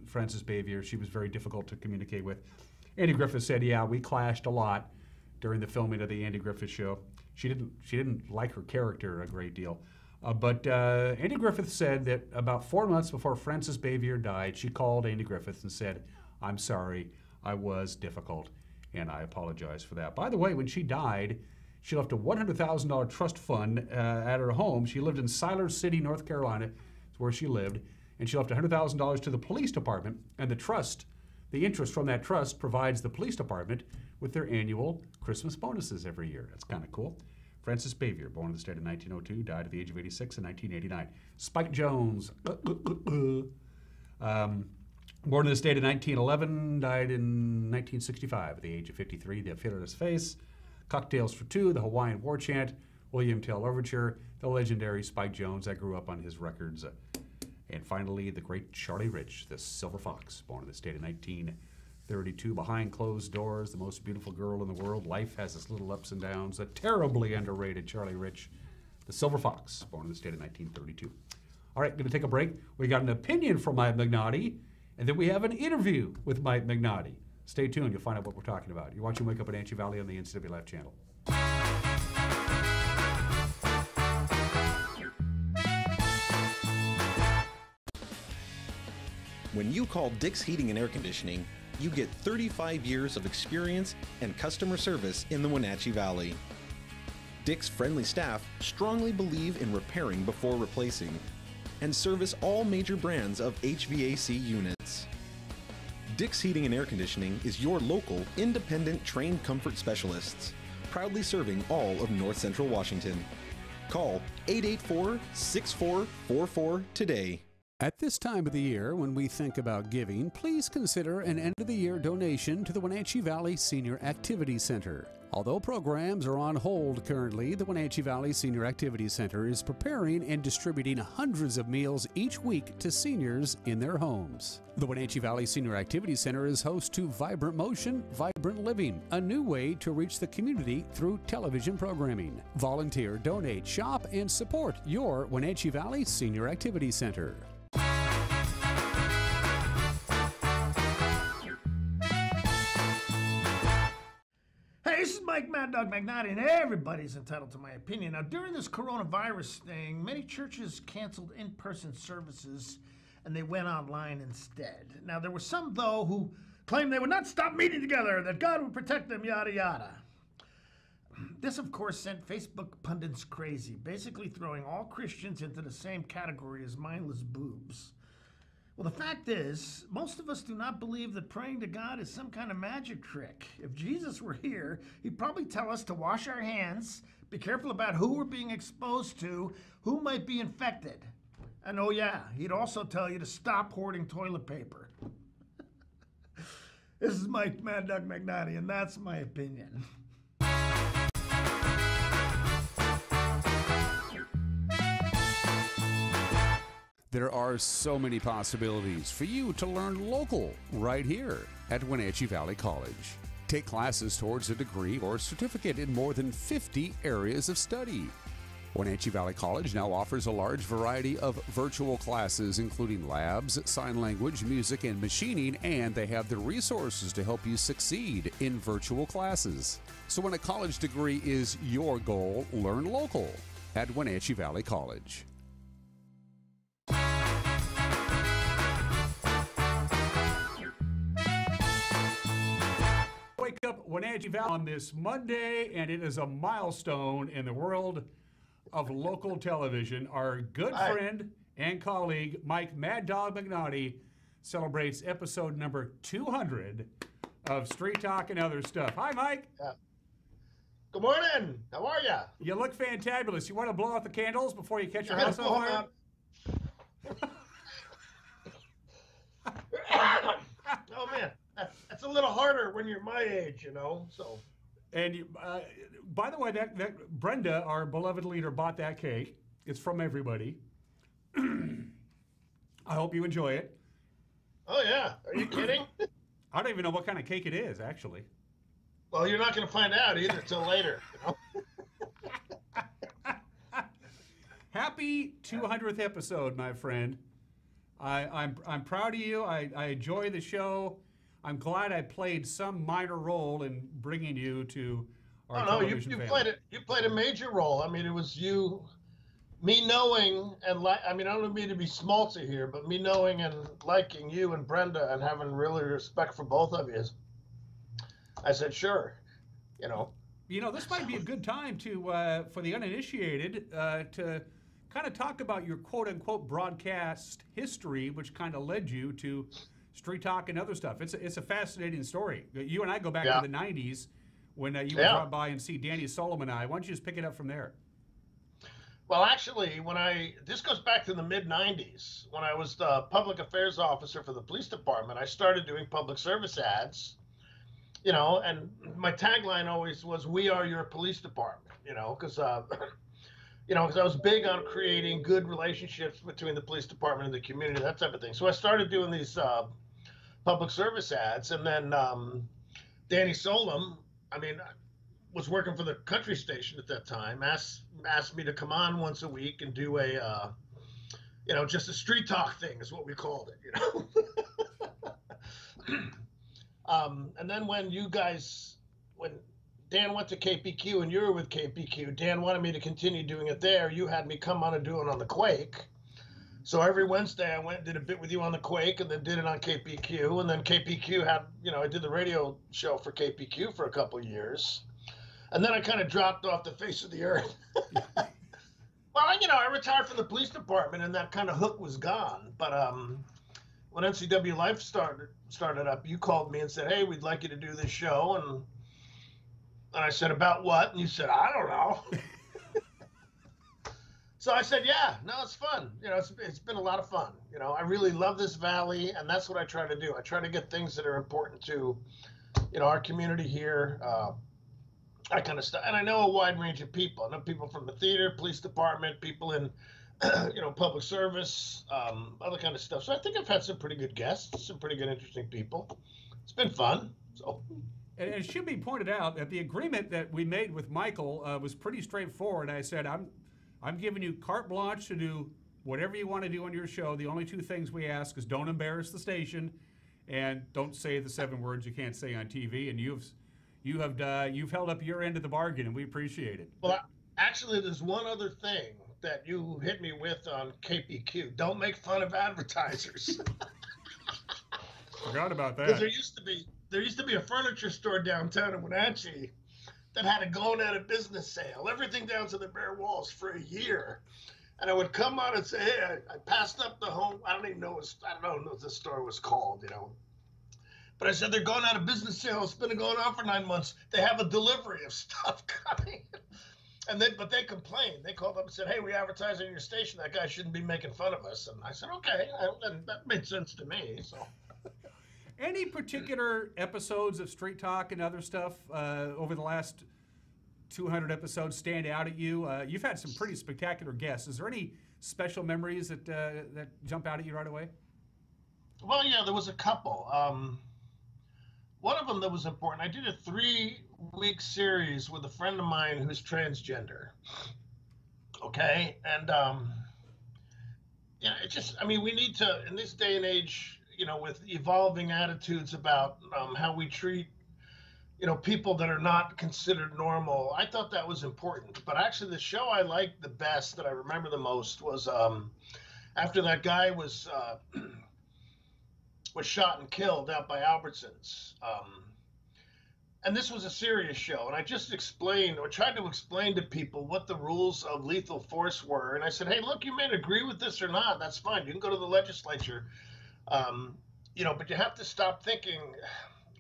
Frances Bavier. She was very difficult to communicate with. Andy Griffith said, yeah, we clashed a lot during the filming of the Andy Griffith Show. She didn't like her character a great deal. But Andy Griffith said that about 4 months before Frances Bavier died, she called Andy Griffith and said, I'm sorry, I was difficult, and I apologize for that. By the way, when she died, she left a $100,000 trust fund at her home. She lived in Siler City, North Carolina, is where she lived, and she left $100,000 to the police department, and the interest from that trust provides the police department with their annual Christmas bonuses every year. That's kind of cool. Frances Bavier, born in the state in 1902, died at the age of 86 in 1989. Spike Jones, born in the state in 1911, died in 1965 at the age of 53. The Fearless Face, Cocktails for Two, the Hawaiian War Chant, William Tell Overture, the legendary Spike Jones. I grew up on his records. And finally, the great Charlie Rich, the Silver Fox, born in the state in 1932. Behind Closed Doors, the most beautiful girl in the world. Life has its little ups and downs. A terribly underrated Charlie Rich, the Silver Fox, born in the state in 1932. All right, going to take a break. We got an opinion from Mike Magnotti, and then we have an interview with Mike Magnotti. Stay tuned. You'll find out what we're talking about. You're watching Wake Up at Anchi Valley on the NCW Live channel. When you call Dick's Heating and Air Conditioning, you get 35 years of experience and customer service in the Wenatchee Valley. Dick's friendly staff strongly believe in repairing before replacing and service all major brands of HVAC units. Dick's Heating and Air Conditioning is your local, independent, trained comfort specialists, proudly serving all of North Central Washington. Call 884-6444 today. At this time of the year, when we think about giving, please consider an end-of-the-year donation to the Wenatchee Valley Senior Activity Center. Although programs are on hold currently, the Wenatchee Valley Senior Activity Center is preparing and distributing hundreds of meals each week to seniors in their homes. The Wenatchee Valley Senior Activity Center is host to Vibrant Motion, Vibrant Living, a new way to reach the community through television programming. Volunteer, donate, shop, and support your Wenatchee Valley Senior Activity Center. Hey, this is Mike Magnotti, and everybody's entitled to my opinion. Now, during this coronavirus thing, many churches canceled in-person services, and they went online instead. Now, there were some, though, who claimed they would not stop meeting together, that God would protect them, yada, yada. This, of course, sent Facebook pundits crazy, basically throwing all Christians into the same category as mindless boobs. Well, the fact is, most of us do not believe that praying to God is some kind of magic trick. If Jesus were here, he'd probably tell us to wash our hands, be careful about who we're being exposed to, who might be infected. And oh yeah, he'd also tell you to stop hoarding toilet paper. This is Mike Magnotti, and that's my opinion. There are so many possibilities for you to learn local right here at Wenatchee Valley College. Take classes towards a degree or certificate in more than 50 areas of study. Wenatchee Valley College now offers a large variety of virtual classes, including labs, sign language, music, and machining, and they have the resources to help you succeed in virtual classes. So when a college degree is your goal, learn local at Wenatchee Valley College. Wake up Wenatchee Valley on this Monday, and it is a milestone in the world of local television. Our good friend and colleague, Mike Mad Dog Magnotti, celebrates episode number 200 of Street Talk and Other Stuff. Hi, Mike. Good morning. How are you? You look fantabulous. You want to blow out the candles before you catch your house on fire? Oh, man. That's a little harder when you're my age, you know, so. And you, by the way, that Brenda, our beloved leader, bought that cake. It's from everybody. I hope you enjoy it. Oh, yeah. Are you kidding? I don't even know what kind of cake it is, actually. Well, you're not going to find out either till later. You know? Happy 200th episode, my friend. I'm proud of you. I enjoy the show. I'm glad I played some minor role in bringing you to our television family. You played a major role. I mean, it was you, me knowing and I mean, I don't mean to be schmaltzy here, but me knowing and liking you and Brenda and having really respect for both of you. I said, sure, you know. You know, this might be a good time to for the uninitiated to kind of talk about your quote-unquote broadcast history, which kind of led you to Street Talk and Other Stuff. It's a fascinating story. You and I go back to the 90s when you would drop by and see Danny Solomon and I. Why don't you just pick it up from there? Well, actually, this goes back to the mid-90s. When I was the public affairs officer for the police department, I started doing public service ads, you know, and my tagline always was, "We are your police department," you know, because you know, because I was big on creating good relationships between the police department and the community, that type of thing. So I started doing these public service ads, and then Danny Solom, I mean, was working for the country station at that time, asked me to come on once a week and do a, you know, just a street talk thing is what we called it, you know. And then when Dan went to KPQ and you were with KPQ, Dan wanted me to continue doing it there. You had me come on and do it on the Quake. So every Wednesday I went and did a bit with you on the Quake and then did it on KPQ. And then KPQ had, you know, I did the radio show for KPQ for a couple of years. And then I kind of dropped off the face of the earth. Well, you know, I retired from the police department and that kind of hook was gone. But when NCW Life started up, you called me and said, "Hey, we'd like you to do this show." And I said, "About what?" And you said, "I don't know." So I said, "Yeah, no, it's fun. You know, it's been a lot of fun. You know, I really love this valley, and that's what I try to do. I try to get things that are important to, you know, our community here, that kind of stuff. And I know a wide range of people. I know people from the theater, police department, people in, you know, public service, other kind of stuff. So I think I've had some pretty good guests, some pretty good, interesting people. It's been fun. So." And it should be pointed out that the agreement that we made with Michael was pretty straightforward. I said, I'm giving you carte blanche to do whatever you want to do on your show. The only two things we ask is don't embarrass the station and don't say the 7 words you can't say on TV. And you've held up your end of the bargain, and we appreciate it. Well, actually, there's one other thing that you hit me with on KPQ. Don't make fun of advertisers. Forgot about that. Because there used to be a furniture store downtown in Wenatchee that had a going out of business sale, everything down to the bare walls for a year. And I would come on and say, "Hey, I passed up the home." I don't know what the store was called, you know. But I said, "They're going out of business sale. It's been going on for 9 months. They have a delivery of stuff coming." But they complained. They called up and said, "Hey, we advertise on your station. That guy shouldn't be making fun of us." And I said, "Okay," and that made sense to me. So. Any particular episodes of Street Talk and Other Stuff over the last 200 episodes stand out at you? You've had some pretty spectacular guests. Is there any special memories that jump out at you right away? Well, yeah, there was a couple. One of them that was important, I did a 3-week series with a friend of mine who's transgender. Okay, and yeah, it just, I mean, we need to, in this day and age, with evolving attitudes about how we treat, people that are not considered normal. I thought that was important. But actually, the show I liked the best, that I remember the most, was after that guy was was shot and killed out by Albertsons. And this was a serious show, and I just explained or tried to explain to people what the rules of lethal force were. And I said, hey, look, you may agree with this or not. That's fine. You can go to the legislature. But you have to stop thinking.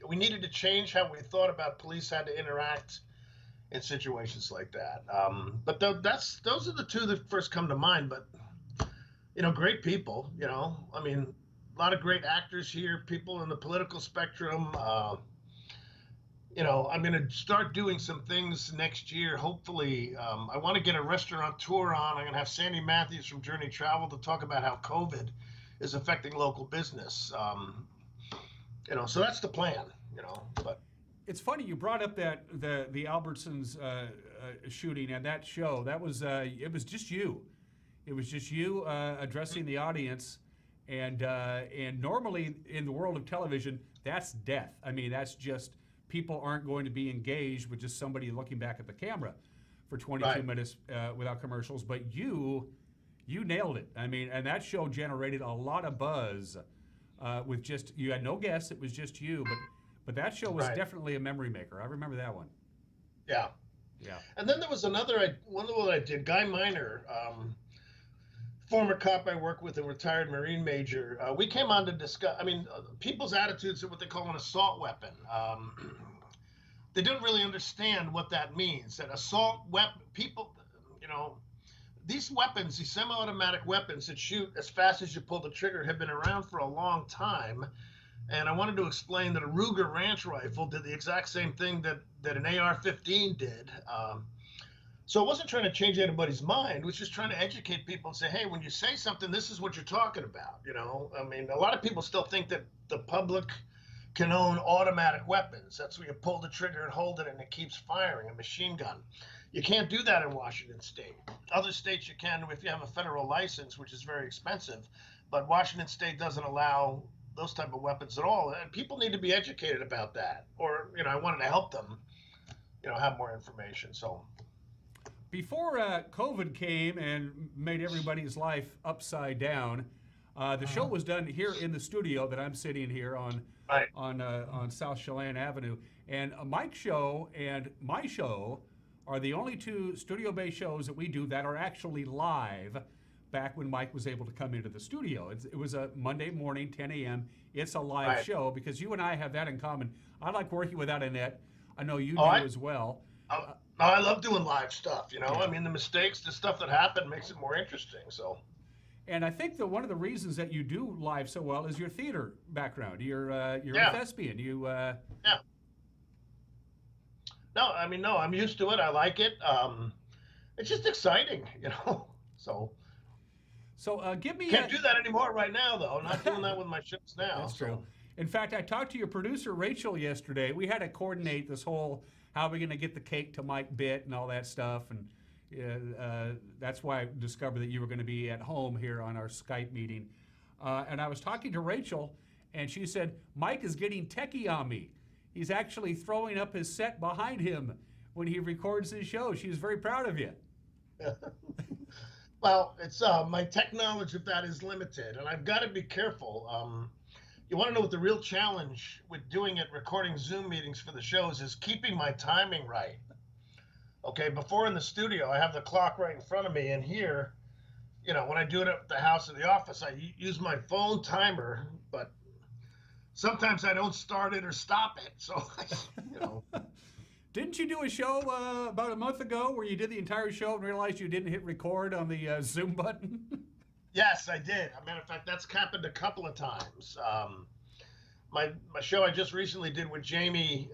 We needed to change how we thought about police had to interact in situations like that. But those are the two that first come to mind. But, great people, I mean, a lot of great actors here, people in the political spectrum. I'm going to start doing some things next year. Hopefully, I want to get a restaurateur on. I'm going to have Sandy Matthews from Journey Travel to talk about how COVID is affecting local business. So that's the plan, but. It's funny you brought up that the Albertsons shooting and that show. That was it was just you. It was just you addressing the audience, and normally in the world of television, that's death. I mean, that's just people aren't going to be engaged with just somebody looking back at the camera for 22 minutes without commercials. But you nailed it. I mean, and that show generated a lot of buzz with just, you had no guests, it was just you, but that show was definitely a memory maker. I remember that one. Yeah. Yeah. And then there was one that I did, Guy Miner, former cop I work with, a retired Marine major. We came on to discuss, people's attitudes of what they call an assault weapon. They don't really understand what that means. That assault weapon, people, these weapons, these semi-automatic weapons that shoot as fast as you pull the trigger, have been around for a long time. And I wanted to explain that a Ruger ranch rifle did the exact same thing that an AR-15 did. So I wasn't trying to change anybody's mind. I was just trying to educate people and say, hey, when you say something, this is what you're talking about. A lot of people still think that the public can own automatic weapons. That's where you pull the trigger and hold it and it keeps firing, a machine gun. You can't do that in Washington State. Other states you can if you have a federal license, which is very expensive. But Washington State doesn't allow those type of weapons at all. And people need to be educated about that. Or, I wanted to help them, have more information. So. Before COVID came and made everybody's life upside down, the show was done here in the studio that I'm sitting here on South Chelan Avenue. And Mike's show and my show are the only two studio-based shows that we do that are actually live back when Mike was able to come into the studio. It was a Monday morning, 10 a.m. It's a live show because you and I have that in common. I like working without a net. I know you do as well. I love doing live stuff, the mistakes, the stuff that happened makes it more interesting, so. And I think that one of the reasons that you do live so well is your theater background. You're a thespian. Yeah. No, I'm used to it. I like it. It's just exciting, so. So give me. Can't do that anymore right now, though. I'm not doing that with my shows now. That's true. In fact, I talked to your producer, Rachel, yesterday. We had to coordinate this whole how are we going to get the cake to Mike bit and all that stuff. And that's why I discovered that you were going to be at home here on our Skype meeting. And I was talking to Rachel, and she said, Mike is getting techie on me. He's actually throwing up his set behind him when he records his show. She was very proud of you. Well, it's my tech knowledge of that is limited, and I've got to be careful. You want to know what the real challenge with doing it, recording Zoom meetings for the shows, is keeping my timing right. Okay, before in the studio, I have the clock right in front of me, and here, when I do it at the house or the office, I use my phone timer, but sometimes I don't start it or stop it, so, Didn't you do a show about a month ago where you did the entire show and realized you didn't hit record on the Zoom button? Yes, I did. As a matter of fact, that's happened a couple of times. My show I just recently did with Jamie,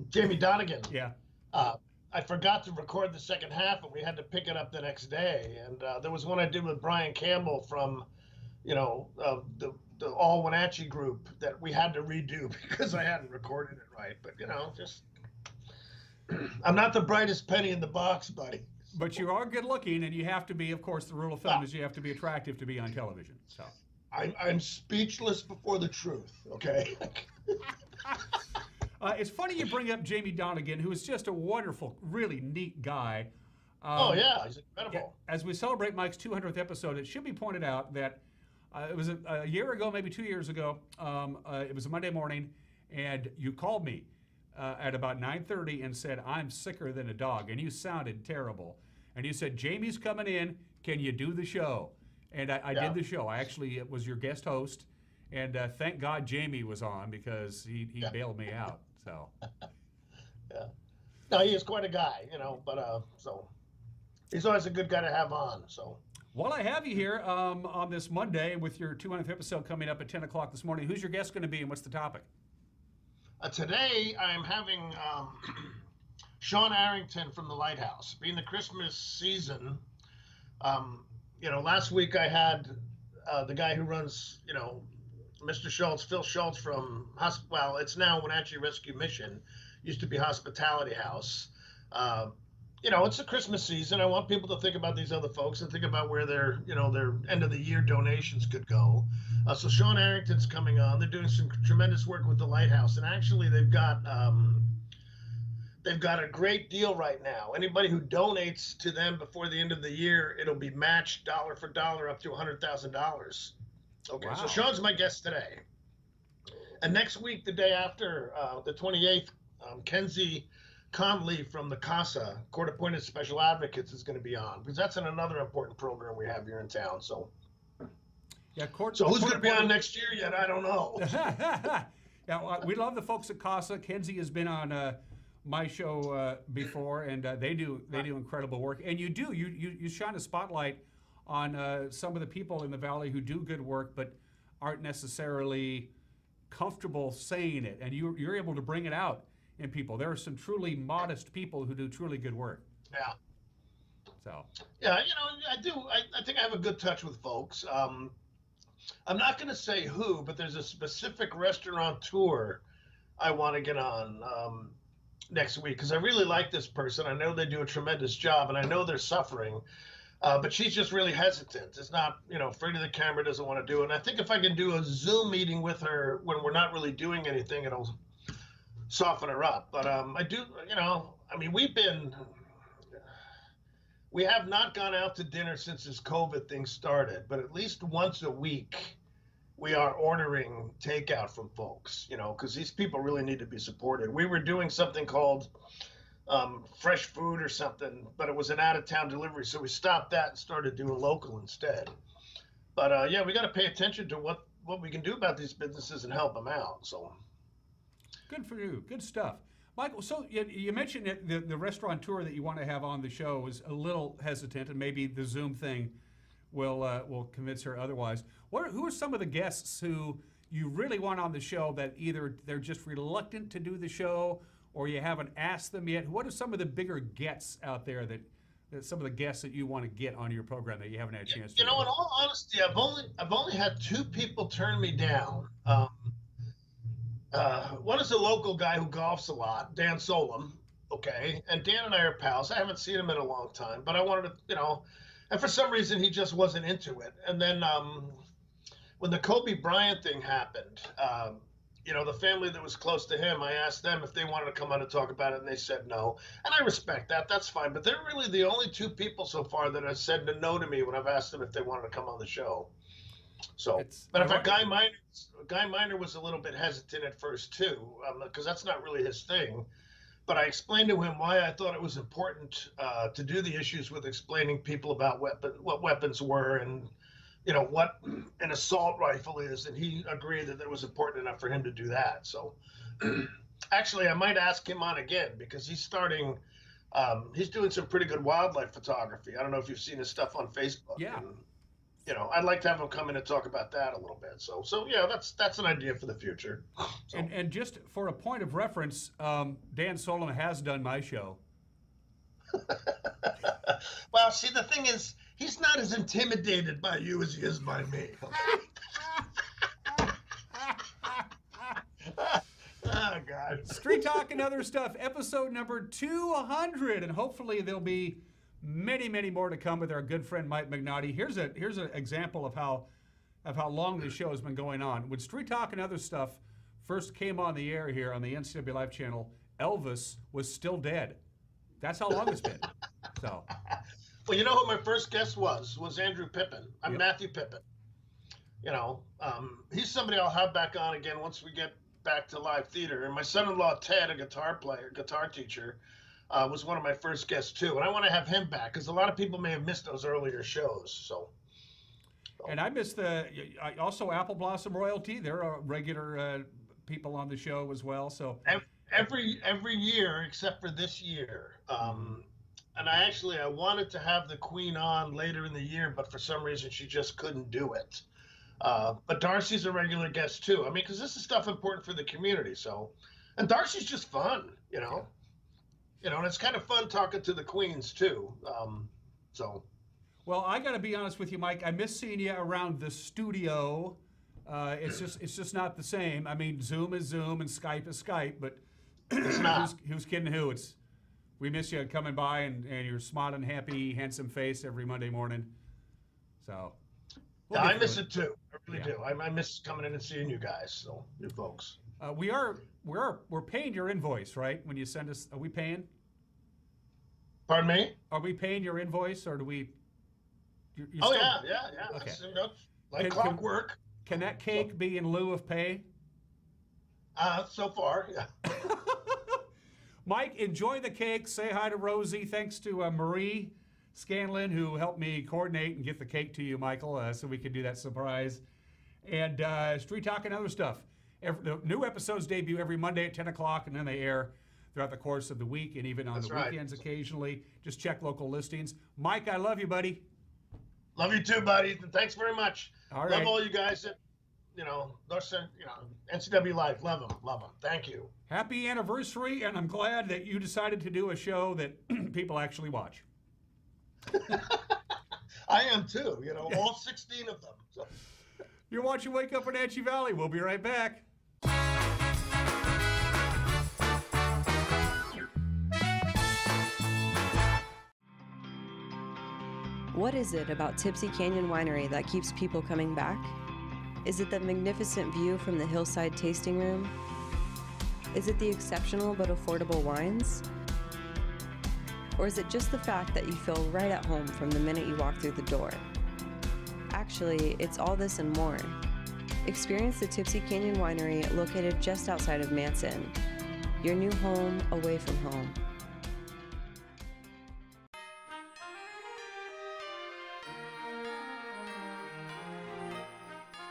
Jamie Donegan. Yeah. I forgot to record the second half, and we had to pick it up the next day. And there was one I did with Brian Campbell from, the All Wenatchee group that we had to redo because I hadn't recorded it right. But I'm not the brightest penny in the box, buddy. But you are good looking, and you have to be, of course, the rule of thumb is you have to be attractive to be on television. So I'm speechless before the truth, okay? It's funny you bring up Jamie Donegan, who is just a wonderful, really neat guy. Oh, yeah, he's incredible. As we celebrate Mike's 200th episode, it should be pointed out that it was a year ago, maybe 2 years ago. It was a Monday morning, and you called me at about 9:30 and said, I'm sicker than a dog, and you sounded terrible. And you said, Jamie's coming in, can you do the show? And I did the show. I actually was your guest host, and thank God Jamie was on because he bailed me out. So, yeah. No, he is quite a guy, you know, but so he's always a good guy to have on, so. While I have you here on this Monday with your 200th episode coming up at 10 o'clock this morning, who's your guest going to be and what's the topic? Today, I'm having Sean Arrington from the Lighthouse. Being the Christmas season, you know, last week I had the guy who runs, you know, Mr. Schultz, Phil Schultz from, well, it's now Wenatchee Rescue Mission, used to be Hospitality House. You know, it's the Christmas season. I want people to think about these other folks and think about where their, you know, their end of the year donations could go. So Sean Arrington's coming on. They're doing some tremendous work with the Lighthouse, and actually they've got a great deal right now. Anybody who donates to them before the end of the year, it'll be matched dollar for dollar up to $100,000. Okay, wow. So Sean's my guest today, and next week, the day after, the 28th, Kenzie Conley from the CASA, Court Appointed Special Advocates, is going to be on, because that's another important program we have here in town. So, yeah, so who's going to be on next year yet? I don't know. Yeah, we love the folks at CASA. Kenzie has been on my show before, and they do incredible work. And you shine a spotlight on some of the people in the Valley who do good work, but aren't necessarily comfortable saying it, and you're able to bring it out in people. There are some truly modest people who do truly good work. Yeah. So. Yeah, you know, I think I have a good touch with folks. I'm not going to say who, but there's a specific restaurateur I want to get on next week, because I really like this person. I know they do a tremendous job, and I know they're suffering. But she's just really hesitant. It's not, you know, afraid of the camera, doesn't want to do it. And I think if I can do a Zoom meeting with her when we're not really doing anything, it'll soften her up. But I do, you know, I mean, we have not gone out to dinner since this COVID thing started, but at least once a week we are ordering takeout from folks, you know, because these people really need to be supported. We were doing something called fresh food or something, but it was an out-of-town delivery, so we stopped that and started doing local instead. But yeah, we got to pay attention to what we can do about these businesses and help them out. So good for you. Good stuff, Michael. So you mentioned that the restaurateur that you want to have on the show is a little hesitant, and maybe the Zoom thing will convince her otherwise. Who are some of the guests who you really want on the show that either they're just reluctant to do the show, or you haven't asked them yet? What are some of the bigger gets out there that some of the guests that you want to get on your program that you haven't had a chance to? You know, in all honesty, I've only had two people turn me down. One is a local guy who golfs a lot, Dan Solom. Okay, and Dan and I are pals. I haven't seen him in a long time, but I wanted to, you know, and for some reason he just wasn't into it. And then when the Kobe Bryant thing happened, you know, the family that was close to him, I asked them if they wanted to come on and talk about it, and they said no. And I respect that. That's fine. But they're really the only two people so far that have said no to me when I've asked them if they wanted to come on the show. So, but if Guy Minor was a little bit hesitant at first too, because that's not really his thing. But I explained to him why I thought it was important to do the issues with explaining people about what weapons were and, you know, what an assault rifle is, and he agreed that it was important enough for him to do that. So actually, I might ask him on again, because he's starting, he's doing some pretty good wildlife photography. I don't know if you've seen his stuff on Facebook. Yeah. And, you know, I'd like to have him come in and talk about that a little bit. So yeah, that's an idea for the future. So. And just for a point of reference, Dan Solom has done my show. Well, see, the thing is, he's not as intimidated by you as he is by me. Okay? Oh, my God. Street Talk and Other Stuff, episode number 200, and hopefully there'll be many, many more to come with our good friend Mike Magnotti. Here's an example of how long this show has been going on. When Street Talk and Other Stuff first came on the air here on the NCW Live channel, Elvis was still dead. That's how long it's been. So, well, you know who my first guest was Andrew Pippin. I'm Matthew Pippin. You know, he's somebody I'll have back on again once we get back to live theater. And my son-in-law Ted, a guitar teacher, was one of my first guests too. And I want to have him back because a lot of people may have missed those earlier shows. So. And I missed also Apple Blossom Royalty. They're a regular people on the show as well. So every year except for this year. And I wanted to have the Queen on later in the year, but for some reason she just couldn't do it. But Darcy's a regular guest too. I mean, because this is stuff important for the community. So, and Darcy's just fun, you know. You know, and it's kind of fun talking to the queens too. Well, I got to be honest with you, Mike. I miss seeing you around the studio. It's just not the same. I mean, Zoom is Zoom and Skype is Skype, but it's not. Who's kidding who? We miss you coming by and your smiling, happy, handsome face every Monday morning. So. Yeah, I miss it too. I really do. I miss coming in and seeing you guys. So, you folks. We're paying your invoice, right? When you send us, are we paying? Pardon me? Are we paying your invoice, or do we? Yeah. Okay. Like clockwork. Can that cake be in lieu of pay? So far, yeah. Mike, enjoy the cake. Say hi to Rosie. Thanks to Marie Scanlon, who helped me coordinate and get the cake to you, Michael, so we could do that surprise. And Street Talk and Other Stuff. The new episodes debut every Monday at 10 o'clock, and then they air throughout the course of the week and even on the weekends occasionally. Just check local listings. Mike, I love you, buddy. Love you too, buddy. Thanks very much. All right. Love all you guys at, NCW Live. Love them. Thank you. Happy anniversary, and I'm glad that you decided to do a show that people actually watch. I am too, all 16 of them. So. You're watching Wake Up Wenatchee Valley. We'll be right back. What is it about Tipsy Canyon Winery that keeps people coming back? Is it the magnificent view from the hillside tasting room? Is it the exceptional but affordable wines? Or is it just the fact that you feel right at home from the minute you walk through the door? Actually, it's all this and more. Experience the Tipsy Canyon Winery located just outside of Manson, your new home away from home.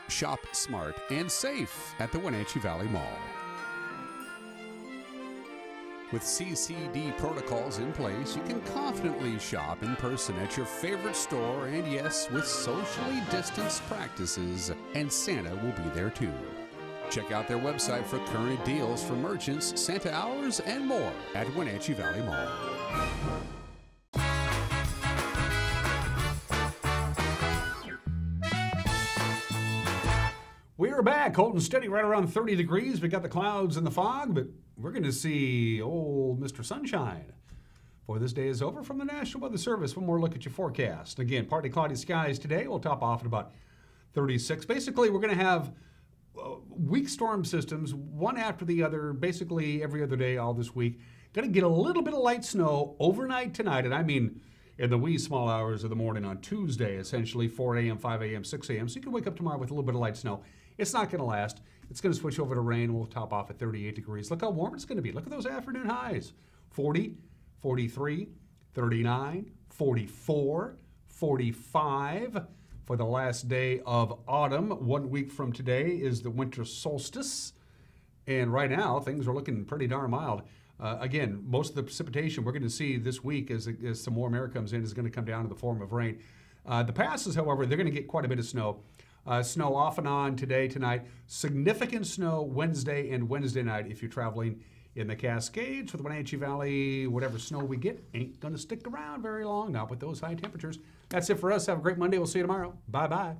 Shop smart and safe at the Wenatchee Valley Mall. With CCD protocols in place, you can confidently shop in person at your favorite store, and yes, with socially distanced practices, and Santa will be there too. Check out their website for current deals for merchants, Santa hours, and more at Wenatchee Valley Mall. We're back, holding steady right around 30 degrees. We got the clouds and the fog, but we're going to see old Mr. Sunshine before this day is over from the National Weather Service. One more look at your forecast. Again, partly cloudy skies today. We'll top off at about 36. Basically, we're going to have weak storm systems, one after the other, basically every other day all this week. Going to get a little bit of light snow overnight tonight, and I mean in the wee small hours of the morning on Tuesday, essentially 4 a.m., 5 a.m., 6 a.m. So you can wake up tomorrow with a little bit of light snow. It's not going to last. It's going to switch over to rain. We'll top off at 38 degrees. Look how warm it's going to be. Look at those afternoon highs. 40, 43, 39, 44, 45 for the last day of autumn. 1 week from today is the winter solstice. And right now, things are looking pretty darn mild. Again, most of the precipitation we're going to see this week as some warm air comes in is going to come down in the form of rain. The passes, however, they're going to get quite a bit of snow. Snow off and on today, tonight. Significant snow Wednesday and Wednesday night if you're traveling in the Cascades for the Wenatchee Valley. Whatever snow we get ain't going to stick around very long, not with those high temperatures. That's it for us. Have a great Monday. We'll see you tomorrow. Bye-bye.